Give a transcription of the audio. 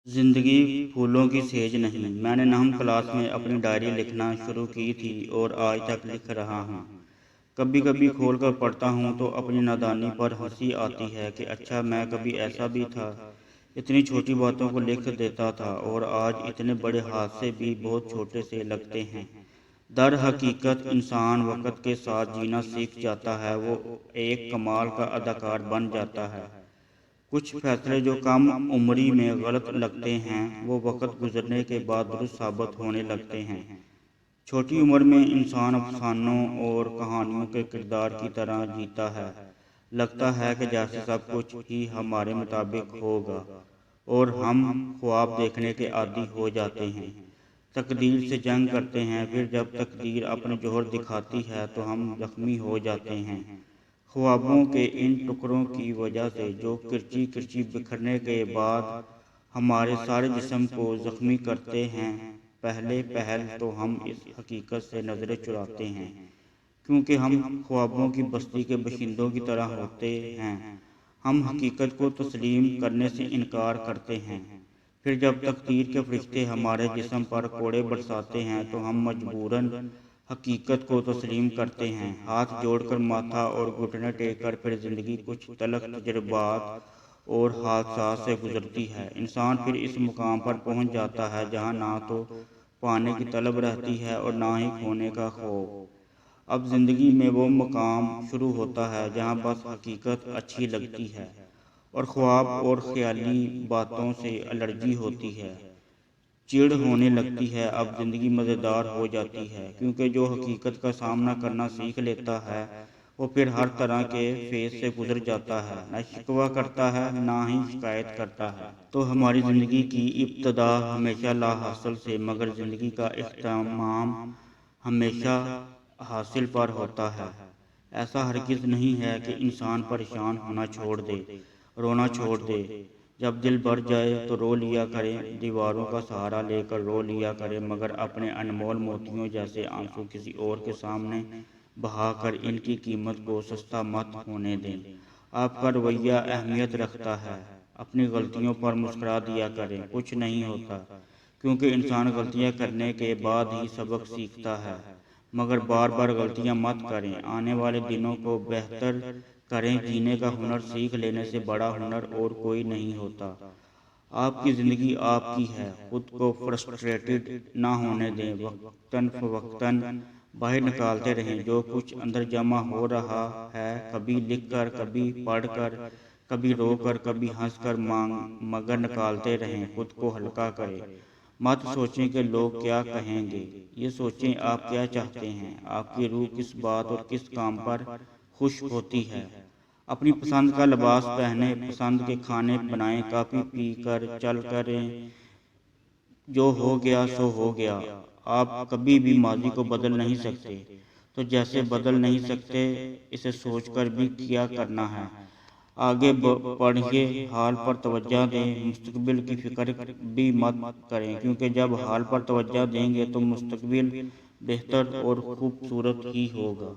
जिंदगी फूलों की सेज नहीं। मैंने नवम क्लास में अपनी डायरी लिखना शुरू की थी और आज तक लिख रहा हूँ। कभी कभी खोल कर पढ़ता हूँ तो अपनी नादानी पर हंसी आती है कि अच्छा मैं कभी ऐसा भी था, इतनी छोटी बातों को लिख देता था और आज इतने बड़े हादसे भी बहुत छोटे से लगते हैं। दर हकीकत इंसान वक़्त के साथ जीना सीख जाता है, वो एक कमाल का अदाकार बन जाता है। कुछ फैसले जो कम उम्री में गलत लगते हैं वो वक़्त गुजरने के बाद दुरुस्त साबित होने लगते हैं। छोटी उम्र में इंसान अफसानों और कहानियों के किरदार की तरह जीता है। लगता है कि जैसे सब कुछ ही हमारे मुताबिक होगा और हम ख्वाब देखने के आदी हो जाते हैं। तकदीर से जंग करते हैं, फिर जब तकदीर अपने जोहर दिखाती है तो हम जख्मी हो जाते हैं। ख्वाबों के इन टुकड़ों की वजह से जो किरची किरची बिखरने के बाद हमारे सारे जिस्म को ज़ख्मी करते हैं। पहले पहल तो हम इस हकीकत से नज़रें चुराते हैं क्योंकि हम ख्वाबों की बस्ती के बशिंदों की तरह होते हैं। हम हकीकत को तस्लीम करने से इनकार करते हैं। फिर जब तकदीर के फरिश्ते हमारे जिस्म पर कोड़े बरसाते हैं तो हम मजबूरन हकीकत को तस्लीम करते हैं। हाथ जोड़कर माथा और घुटने टेक कर फिर ज़िंदगी कुछ तलख तजुर्बात और हादसात से गुजरती है। इंसान फिर इस मुकाम पर पहुंच जाता है जहां ना तो पाने की तलब रहती है और ना ही खोने का खौफ। अब ज़िंदगी में वो मुकाम शुरू होता है जहां बस हकीकत अच्छी लगती है और ख्वाब और ख्याली बातों से एलर्जी होती है। चिढ़ होने लगती है। अब ज़िंदगी मज़ेदार हो जाती है क्योंकि जो हकीकत का सामना करना सीख लेता है वो फिर हर तरह के फेज से गुजर जाता है, ना शिकवा करता है ना ही शिकायत करता है। तो हमारी ज़िंदगी की इब्तदा हमेशा ला हासिल से, मगर ज़िंदगी का इख्तिताम हमेशा हासिल पर होता है। ऐसा हरगिज़ नहीं है कि इंसान परेशान होना छोड़ दे, रोना छोड़ दे। जब दिल भर जाए तो रो लिया करें, दीवारों का सहारा लेकर रो लिया करें, मगर अपने अनमोल मोतियों जैसे आंसू किसी और के सामने बहाकर इनकी कीमत को सस्ता मत होने दें। आपका रवैया अहमियत रखता है। अपनी गलतियों पर मुस्कुरा दिया करें, कुछ नहीं होता क्योंकि इंसान गलतियां करने के बाद ही सबक सीखता है। मगर बार बार गलतियां मत करें। आने वाले दिनों को बेहतर करें। जीने का हुनर सीख लेने से बड़ा हुनर और कोई नहीं होता। आपकी ज़िंदगी आपकी है, खुद को फ्रस्ट्रेटेड ना होने दें। वक्तन फ़वक्तन बाहर निकालते रहें जो कुछ अंदर जमा हो रहा है, कभी लिख कर, कभी पढ़ कर, कभी रो कर, कभी हंस कर, मगर निकालते रहें। खुद को हल्का करें। मत सोचें कि लोग क्या कहेंगे, ये सोचें आप क्या चाहते हैं। आपकी रूह किस बात और किस काम पर खुश होती है। अपनी पसंद का लिबास पहने, पसंद के खाने बनाएं, काफ़ी पी कर चल करें। जो हो गया सो हो गया। आप कभी भी माजी को बदल नहीं सकते, तो जैसे बदल नहीं सकते इसे सोचकर भी क्या करना है। आगे बढ़िए, हाल पर तवज्जो दें, मुस्तकबिल की फ़िक्र भी मत करें क्योंकि जब हाल पर तवज्जो देंगे तो मुस्तकबिल बेहतर और खूबसूरत ही होगा।